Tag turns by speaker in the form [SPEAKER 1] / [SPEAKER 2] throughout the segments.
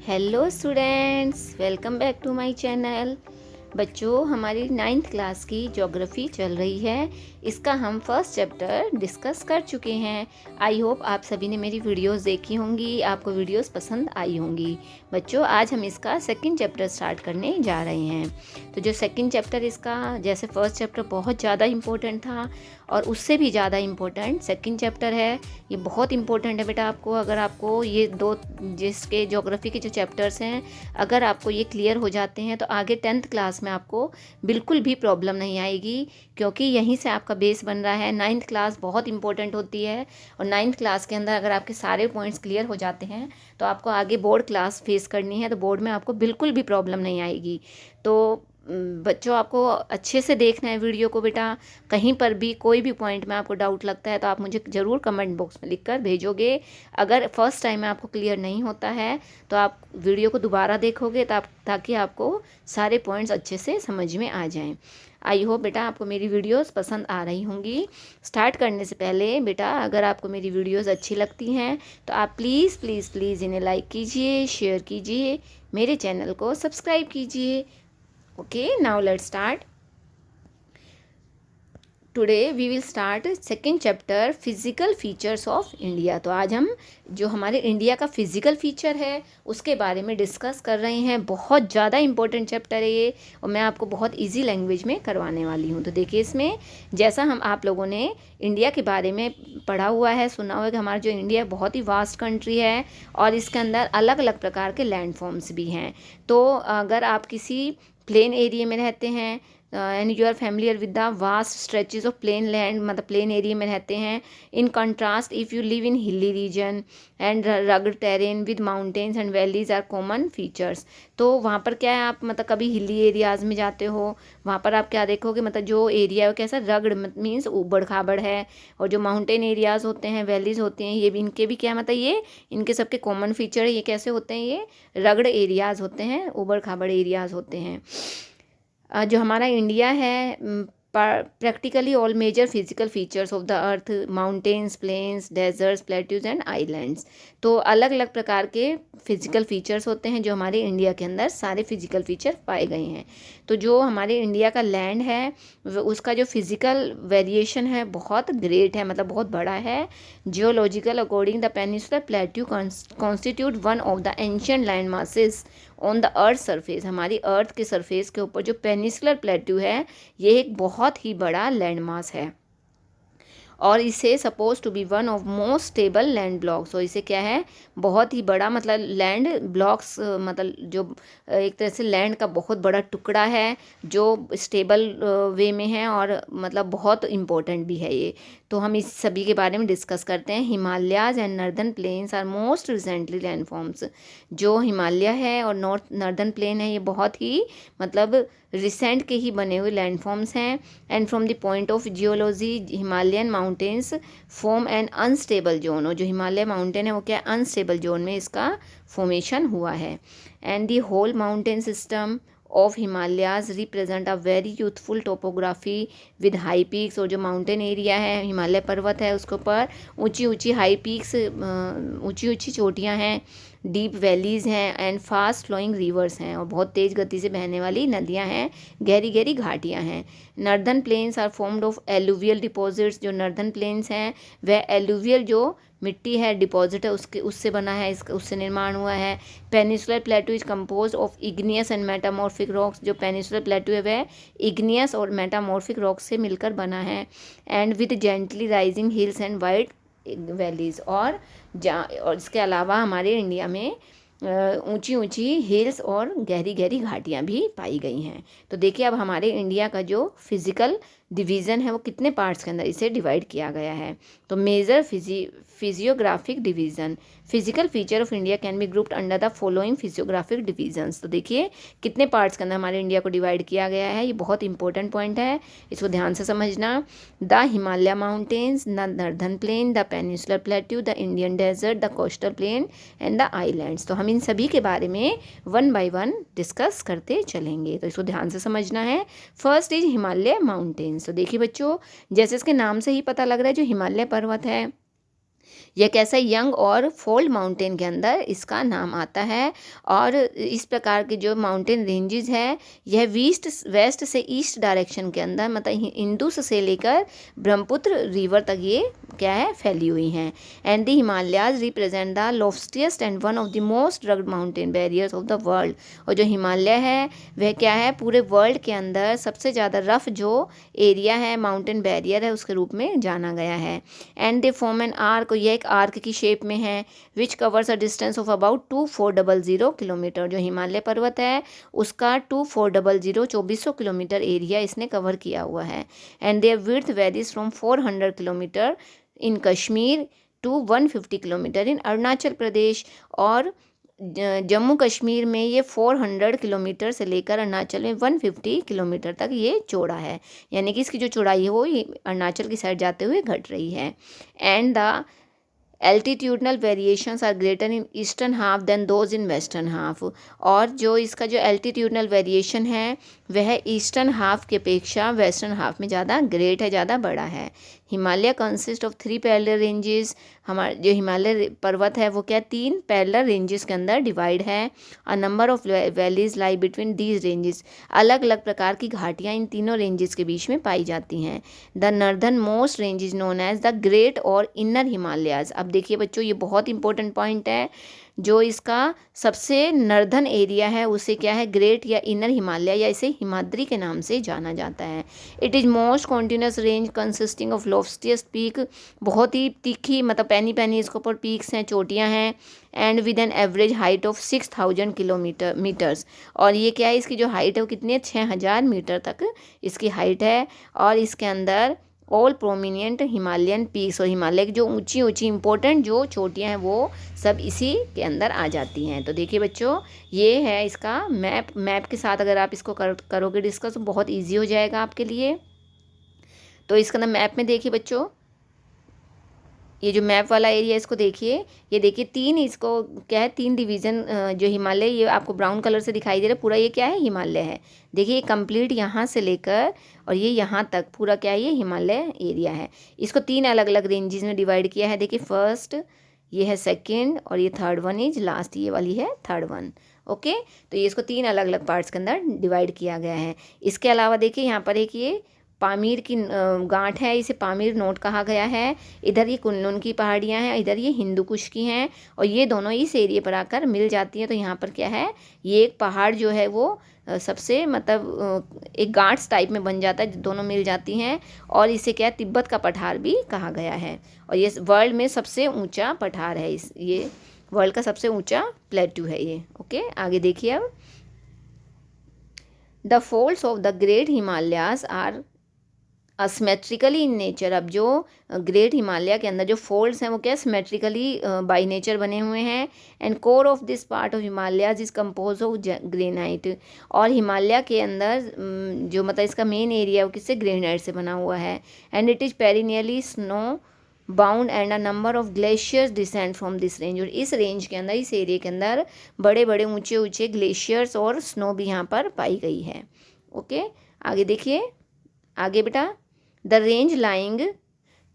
[SPEAKER 1] Hello students, welcome back to my channel. बच्चों, हमारी 9th class की ज्योग्राफी चल रही है। इसका हम फर्स्ट चैप्टर डिस्कस कर चुके हैं। आई होप आप सभी ने मेरी वीडियोस देखी होंगी, आपको वीडियोस पसंद आई होंगी। बच्चों, आज हम इसका सेकंड चैप्टर स्टार्ट करने जा रहे हैं। तो जो सेकंड चैप्टर इसका, जैसे फर्स्ट चैप्टर बहुत ज़्यादा इम्पोर्टेंट था और उससे भी ज़्यादा इम्पोर्टेंट सेकंड चैप्टर है। ये बहुत इम्पोर्टेंट है बेटा आपको। अगर आपको ये दो जिसके ज्योग्राफी के जो चैप्टर्स हैं, अगर आपको ये क्लियर हो जाते हैं तो आगे 10th क्लास में आपको बिल्कुल भी प्रॉब्लम नहीं आएगी, क्योंकि यहीं से आपका बेस बन रहा है। 9th क्लास बहुत इंपॉर्टेंट होती है और 9th क्लास के अंदर अगर आपके सारे पॉइंट्स क्लियर हो जाते हैं तो आपको आगे बोर्ड क्लास फेस करनी है, तो बोर्ड में आपको बिल्कुल भी प्रॉब्लम नहीं आएगी। तो बच्चों, आपको अच्छे से देखना है वीडियो को बेटा। कहीं पर भी कोई भी पॉइंट में आपको डाउट लगता है तो आप मुझे ज़रूर कमेंट बॉक्स में लिख कर भेजोगे। अगर फर्स्ट टाइम में आपको क्लियर नहीं होता है तो आप वीडियो को दोबारा देखोगे ताकि आपको सारे पॉइंट्स अच्छे से समझ में आ जाएं। आई होप बेटा आपको मेरी वीडियोस पसंद आ रही होंगी। स्टार्ट करने से पहले बेटा, अगर आपको मेरी वीडियोस अच्छी लगती हैं तो आप प्लीज़ प्लीज़ प्लीज़ इन्हें लाइक कीजिए, शेयर कीजिए, मेरे चैनल को सब्सक्राइब कीजिए। Okay, now let's start. Today we will start second chapter, physical features of India. तो आज हम जो हमारे इंडिया का फिज़िकल फीचर है उसके बारे में डिस्कस कर रहे हैं। बहुत ज़्यादा इंपॉर्टेंट चैप्टर है ये और मैं आपको बहुत इजी लैंग्वेज में करवाने वाली हूँ। तो देखिए, इसमें जैसा हम आप लोगों ने इंडिया के बारे में पढ़ा हुआ है, सुना हुआ है कि हमारा जो इंडिया बहुत ही वास्ट कंट्री है और इसके अंदर अलग अलग प्रकार के लैंड फॉर्म्स भी हैं। तो अगर आप किसी प्लेन एरिया में रहते हैं and you are familiar with the vast stretches of plain land, मतलब प्लेन एरिया में रहते हैं। In contrast, if you live in hilly region and rugged terrain with mountains and valleys are common features. तो वहाँ पर क्या है, आप मतलब कभी हिली एरियाज़ में जाते हो, वहाँ पर आप क्या देखोगे, मतलब जो एरिया है कैसा रग्ड मीन्स ऊबड़ खाबड़ है, और जो माउंटेन एरियाज़ होते हैं, वैलीज होते हैं, ये भी इनके भी क्या मतलब ये इनके सबके कॉमन फीचर है। ये कैसे होते हैं, ये रग्ड एरियाज़ होते हैं, ऊबड़ खाबड़ एरियाज़ होते हैं। जो हमारा इंडिया है, practically all major physical features of the earth, mountains, plains, deserts, plateaus and islands. तो अलग अलग प्रकार के फिजिकल फीचर्स होते हैं जो हमारे इंडिया के अंदर सारे फिजिकल फीचर पाए गए हैं। तो जो हमारे इंडिया का लैंड है उसका जो फिजिकल वेरिएशन है बहुत ग्रेट है, मतलब बहुत बड़ा है। Geological according the peninsular plateau constitute one of the ancient land masses on the earth surface. हमारी अर्थ के सरफेस के ऊपर जो पेनिनसुलर प्लेट्यू है ये एक बहुत ही बड़ा लैंड मास है और इसे suppose to be one of most stable land blocks. और इसे क्या है, बहुत ही बड़ा मतलब लैंड ब्लॉक्स, मतलब जो एक तरह से लैंड का बहुत बड़ा टुकड़ा है जो स्टेबल वे में है और मतलब बहुत इम्पोर्टेंट भी है ये। तो हम इस सभी के बारे में डिस्कस करते हैं। Himalayas and northern plains are most recently land forms. जो हिमालय है और नर्दर्न प्लेन है ये बहुत ही मतलब रिसेंट के ही बने हुए लैंडफॉर्म्स हैं। And from the point of geology, Himalayan mountains form an unstable zone. और जो हिमालय माउंटेन है वो क्या अनस्टेबल जोन में इसका फॉर्मेशन हुआ है। And the whole mountain system of Himalayas represent a very youthful topography with high peaks. और जो माउंटेन एरिया है, हिमालय पर्वत है, उसके ऊपर ऊंची ऊंची हाई पीक्स, ऊंची ऊंची चोटियां हैं, डीप वैलीज़ हैं एंड फास्ट फ्लोइंग रिवर्स हैं, और बहुत तेज़ गति से बहने वाली नदियां हैं, गहरी गहरी घाटियां हैं। Northern plains are formed of alluvial deposits. जो नर्दर्न प्लेन्स हैं वह एलुवियल जो मिट्टी है, डिपॉजिट है, उससे बना है, उससे निर्माण हुआ है। Peninsular प्लेटू is compose of igneous and metamorphic rocks. जो पेनिनसुलर प्लेटू है वह इग्नियस और मेटामॉर्फिक रॉक्स से मिलकर बना है। And with gently rising hills and wide valleys. और इसके अलावा हमारे इंडिया में ऊंची ऊंची हिल्स और गहरी गहरी घाटियां भी पाई गई हैं। तो देखिए, अब हमारे इंडिया का जो फिजिकल डिवीज़न है वो कितने पार्ट्स के अंदर इसे डिवाइड किया गया है। तो major physiographic division, physical feature of India can be grouped under the following physiographic divisions. तो देखिए कितने पार्ट्स के अंदर हमारे इंडिया को डिवाइड किया गया है। ये बहुत इंपॉर्टेंट पॉइंट है, इसको ध्यान से समझना। The Himalaya mountains, the northern plain, the peninsular plateau, the Indian desert, the coastal plain and the islands. तो हम इन सभी के बारे में वन बाय वन डिस्कस करते चलेंगे, तो इसको ध्यान से समझना है। First is Himalaya mountains. तो देखिए बच्चों, जैसे इसके नाम से ही पता लग रहा है, जो हिमालय पर्वत है यह कैसा यंग और फोल्ड माउंटेन के अंदर इसका नाम आता है। और इस प्रकार के जो माउंटेन रेंजेस है यह वेस्ट से ईस्ट डायरेक्शन के अंदर मतलब इंडस से लेकर ब्रह्मपुत्र रिवर तक ये क्या है फैली हुई हैं। And the Himalayas represent the loftiest and one of the most rugged mountain barriers of the world. और जो हिमालय है वह क्या है पूरे वर्ल्ड के अंदर सबसे ज़्यादा रफ जो एरिया है माउंटेन बैरियर है उसके रूप में जाना गया है। And they form an arc, ये एक आर्क की शेप में है which covers a distance of about 2400 kilometre. जो हिमालय पर्वत है उसका 2400 2400 किलोमीटर एरिया इसने कवर किया हुआ है। And their width varies from 400 kilometre in Kashmir to 150 kilometre in Arunachal Pradesh. और जम्मू कश्मीर में ये 400 किलोमीटर से लेकर अरुणाचल में 150 किलोमीटर तक ये चौड़ा है, यानी कि इसकी जो चौड़ाई है वो अरुणाचल की साइड जाते हुए घट रही है। And the altitudinal variations are greater in eastern half than those in western half. और जो इसका जो एल्टीट्यूडनल वेरिएशन है वह ईस्टर्न हाफ की अपेक्षा वेस्टर्न हाफ में ज़्यादा ग्रेट है, ज़्यादा बड़ा है। Himalaya consist of 3 parallel ranges. हमारे जो हिमालय पर्वत है वो क्या 3 पैरेलल रेंजेस के अंदर डिवाइड है। अ number of valleys lie between these ranges, अलग अलग प्रकार की घाटियाँ इन तीनों रेंजेस के बीच में पाई जाती हैं। The northernmost range is known as the great or inner Himalayas. अब देखिए बच्चों ये बहुत इंपॉर्टेंट पॉइंट है, जो इसका सबसे नॉर्दर्न एरिया है उसे क्या है ग्रेट या इनर हिमालय या इसे हिमाद्री के नाम से जाना जाता है। It is most continuous range consisting of loftiest peak, बहुत ही तीखी मतलब पैनी पैनी इसके ऊपर पीक्स हैं, चोटियाँ हैं। And with an average height of 6000 metres. और ये क्या है इसकी जो हाइट है वो कितनी है 6000 मीटर तक इसकी हाइट है। और इसके अंदर ऑल प्रोमिनेंट हिमालयन पीक्स, और हिमालय की जो ऊंची ऊंची इंपॉर्टेंट जो चोटियाँ हैं वो सब इसी के अंदर आ जाती हैं। तो देखिए बच्चों ये है इसका मैप के साथ अगर आप इसको करोगे डिस्कस तो बहुत इजी हो जाएगा आपके लिए। तो इसके अंदर मैप में देखिए बच्चों ये जो मैप वाला एरिया इसको देखिए, ये देखिए 3 इसको क्या है 3 डिवीज़न जो हिमालय ये आपको ब्राउन कलर से दिखाई दे रहा है पूरा ये क्या है हिमालय है। देखिए ये कंप्लीट यहाँ से लेकर और ये यहाँ तक पूरा क्या है ये हिमालय एरिया है। इसको 3 अलग अलग रेंजेस में डिवाइड किया है। देखिए फर्स्ट ये है सेकंड और ये थर्ड वन इज लास्ट, ये वाली है थर्ड वन। ओके तो ये इसको 3 अलग अलग पार्ट्स के अंदर डिवाइड किया गया है। इसके अलावा देखिए यहाँ पर एक ये पामीर की गांठ है, इसे पामीर नोट कहा गया है। इधर ये कुनलुन की पहाड़ियाँ हैं, इधर ये हिंदू कुश की हैं और ये दोनों इस एरिया पर आकर मिल जाती हैं। तो यहाँ पर क्या है ये एक पहाड़ जो है वो सबसे मतलब एक गांठ टाइप में बन जाता है, दोनों मिल जाती हैं और इसे क्या है तिब्बत का पठार भी कहा गया है। और ये वर्ल्ड में सबसे ऊँचा पठार है, ये वर्ल्ड का सबसे ऊँचा प्लेट्यू है ये। ओके आगे देखिए अब the folds of the great Himalayas are asymmetrically in nature. अब जो ग्रेट हिमालय के अंदर जो फोल्ड्स हैं वो क्या सिमेट्रिकली बाई नेचर बने हुए हैं। And core of this part of Himalayas is compose of granite. और हिमालय के अंदर जो मतलब इसका मेन एरिया वो किससे ग्रेनाइट से बना हुआ है। And it is perennially snow bound and a number of glaciers descend from this range. और इस रेंज के अंदर इस एरिया के अंदर बड़े बड़े ऊंचे ऊंचे ग्लेशियर्स और स्नो भी यहाँ पर पाई गई है। ओके आगे देखिए आगे बेटा the range lying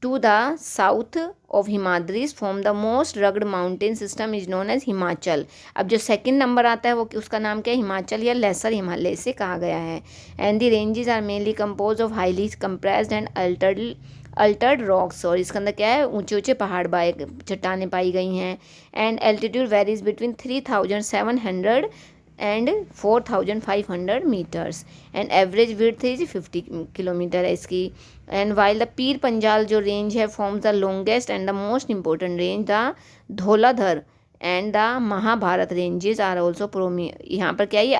[SPEAKER 1] to the south of Himadris from the most rugged mountain system is known as Himachal. अब जो सेकंड नंबर आता है वो उसका नाम क्या है हिमाचल या लेसर हिमालय से कहा गया है। And the ranges are mainly compose of highly compressed and altered rocks. और इसके अंदर क्या है ऊंचे ऊंचे पहाड़ चट्टानें पाई गई हैं। And altitude varies between 3700 and 4500 metres and average width is 50 kilometre है इसकी। And while the Pir Panjal जो रेंज है forms the longest and the most important range the Dhauladhar and the Mahabharat ranges are also यहाँ पर क्या है ये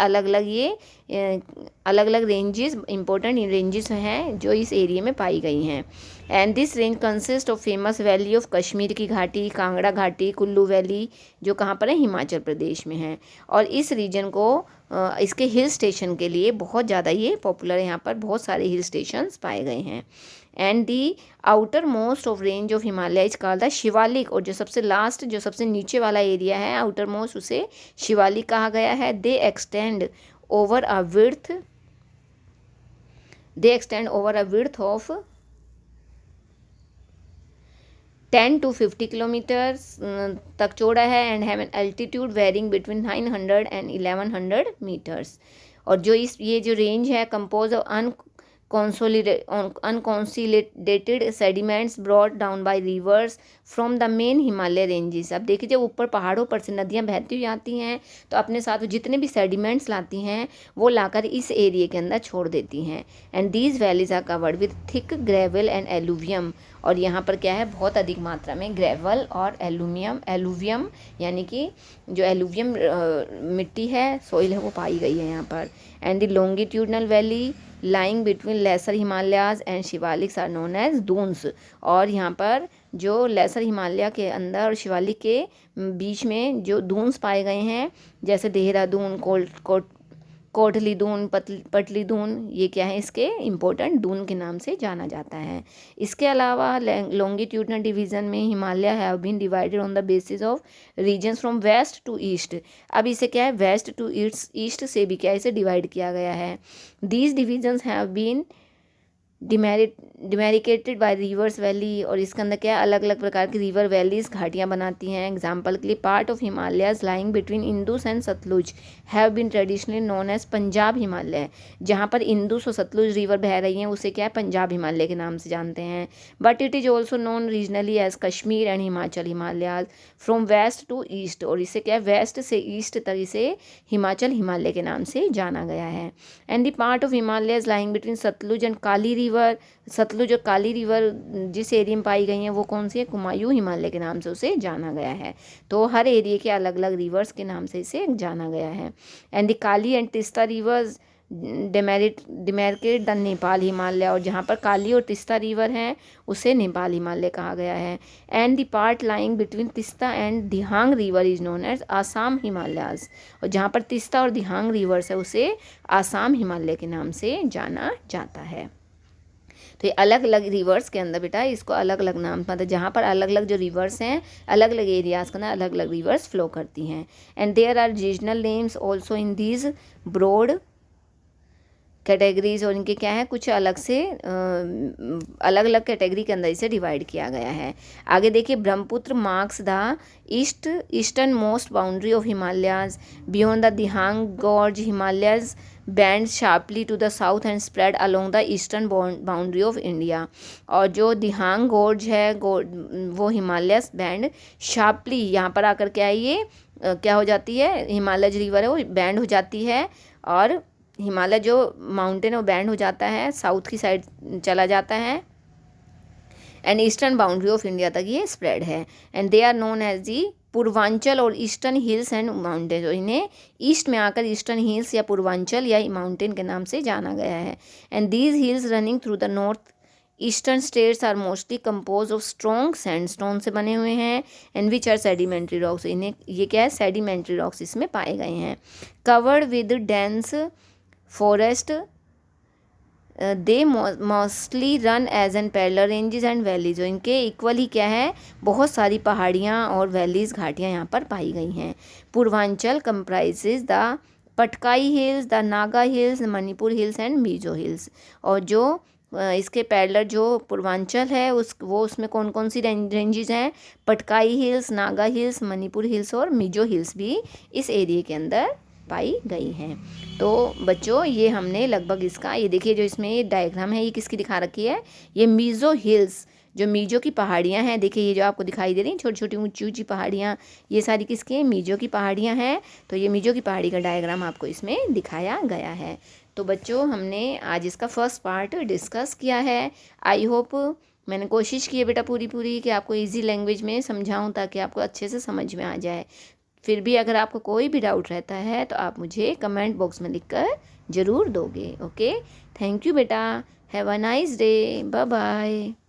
[SPEAKER 1] अलग अलग रेंजेस इंपॉर्टेंट रेंजेस हैं जो इस एरिया में पाई गई हैं। And this range consist of famous valley of Kashmir की घाटी, कांगड़ा घाटी, कुल्लू वैली जो कहाँ पर है हिमाचल प्रदेश में है। और इस रीजन को इसके हिल स्टेशन के लिए बहुत ज़्यादा ये पॉपुलर है, यहाँ पर बहुत सारे हिल स्टेशंस पाए गए हैं। And the outer most of range of Himalaya is called the Shivalik. और जो सबसे लास्ट जो सबसे नीचे वाला एरिया है आउटर मोस्ट उसे शिवालिक कहा गया है। They extend over a width of 10 to 50 kilometres तक चौड़ा है and have an altitude varying between 900 and 1100 metres. और जो ये जो रेंज है compose of unconsolidated sediments brought down by rivers from the main Himalaya ranges। अब देखिए जब ऊपर पहाड़ों पर से नदियाँ बहती हुई आती हैं तो अपने साथ जितने भी सेडिमेंट्स लाती हैं वो लाकर इस एरिया के अंदर छोड़ देती हैं। And these valleys are covered with thick gravel and alluvium. और यहाँ पर क्या है, बहुत अधिक मात्रा में ग्रेवल और एलुवियम यानी कि जो एलुवियम मिट्टी है, सॉइल है, वो पाई गई है यहाँ पर। And the longitudinal valley lying between lesser Himalayas and Shivaliks are known as Duns. और यहाँ पर जो लेसर हिमालय के अंदर और शिवालिक के बीच में जो दून्स पाए गए हैं, जैसे देहरादून, कोटली दून, पटली दून, ये क्या है, इसके इम्पोर्टेंट दून के नाम से जाना जाता है। इसके अलावा लॉन्गिट्यूडनल डिवीज़न में Himalaya have been divided on the basis of regions from west to east. अब इसे क्या है, वेस्ट टू ईस्ट से भी क्या इसे डिवाइड किया गया है। These divisions have been demarcated by rivers valley. और इसके अंदर क्या अलग अलग प्रकार की रिवर वैलीज घाटियाँ बनाती हैं। एग्जाम्पल के लिए part of Himalayas lying between Indus and Satluj have been traditionally known as Punjab Himalaya. जहाँ पर इंदुस और सतलुज रिवर बह रही हैं उसे क्या है, पंजाब हिमालय के नाम से जानते हैं। But it is also known regionally as Kashmir and Himachal Himalayas from west to east. और इसे क्या है, वेस्ट से ईस्ट तक इसे हिमाचल हिमालय के नाम से जाना गया है। And the part of Himalayas lying between Satluj and Kali river, Satluj और काली रिवर जिस एरिया में पाई गई हैं वो कौन सी है, कुमायूं हिमालय के नाम से उसे जाना गया है। तो हर एरिया के अलग अलग रिवर्स के नाम से इसे जाना गया है। And the Kali and Teesta rivers demarcate the Nepal Himalaya. और जहाँ पर काली और तिस्ता रिवर हैं उसे नेपाल हिमालय कहा गया है। And the part lying between Tista and Dihang river is known as Assam Himalayas. और जहाँ पर तिस्ता और दिहांग रिवर्स है उसे आसाम हिमालय के नाम से जाना जाता है। तो ये अलग अलग रिवर्स के अंदर बेटा इसको अलग अलग नाम, मतलब जहाँ पर अलग अलग जो रिवर्स हैं अलग अलग एरियाज़ के अंदर अलग अलग रिवर्स फ्लो करती हैं। And there are regional names also in these broad categories. और इनके क्या है, कुछ अलग से अलग अलग कैटेगरी के अंदर इसे डिवाइड किया गया है। आगे देखिए, Brahmaputra marks the easternmost boundary of Himalayas beyond the Dihang gorge. Himalayas bend sharply to the south and spread along the eastern boundary of India. और जो दिहांग गॉर्ज है वो हिमालय बैंड शार्पली यहाँ पर आकर क्या है, ये क्या हो जाती है, हिमालय जो रिवर है वो बैंड हो जाती है और हिमालय जो माउंटेन है वो बैंड हो जाता है, साउथ की साइड चला जाता है and eastern boundary of India तक ये स्प्रेड है। And they are known as the Purvanchal or eastern hills and mountain. और इन्हें ईस्ट में आकर ईस्टर्न हिल्स या पूर्वांचल या माउंटेन के नाम से जाना गया है। And these hills running through the north eastern states are mostly compose of strong sandstone से बने हुए हैं and which are sedimentary rocks. इन्हें ये क्या है, सेडिमेंट्री रॉक्स इसमें पाए गए हैं। Covered with dense forest they mostly run as an parallel ranges and valleys. इनके इक्वल ही क्या है, बहुत सारी पहाड़ियाँ और वैलीज घाटियाँ यहाँ पर पाई गई हैं। Purvanchal comprises the Patkai hills, the Naga hills, Manipur hills and Mizo hills. और जो इसके पैरेलल जो पूर्वांचल है वो उसमें कौन कौन सी रेंजेस हैं, Patkai hills, Naga hills, Manipur hills और मिजो हिल्स भी इस एरिया के अंदर पाई गई हैं। तो बच्चों ये हमने लगभग इसका, ये देखिए जो इसमें ये डायग्राम है ये किसकी दिखा रखी है, ये मिजो हिल्स, जो मिजो की पहाड़ियाँ हैं, देखिए ये जो आपको दिखाई दे रही हैं छोटी छोटी ऊंची ऊंची पहाड़ियाँ, ये सारी किसकी हैं, मिजो की पहाड़ियाँ हैं। तो ये मिजो की पहाड़ी का डायग्राम आपको इसमें दिखाया गया है। तो बच्चों हमने आज इसका फर्स्ट पार्ट डिस्कस किया है। आई होप मैंने कोशिश की है बेटा पूरी कि आपको इजी लैंग्वेज में समझाऊं ताकि आपको अच्छे से समझ में आ जाए। फिर भी अगर आपको कोई भी डाउट रहता है तो आप मुझे कमेंट बॉक्स में लिखकर ज़रूर दोगे। ओके, थैंक यू बेटा, have a nice day, bye bye.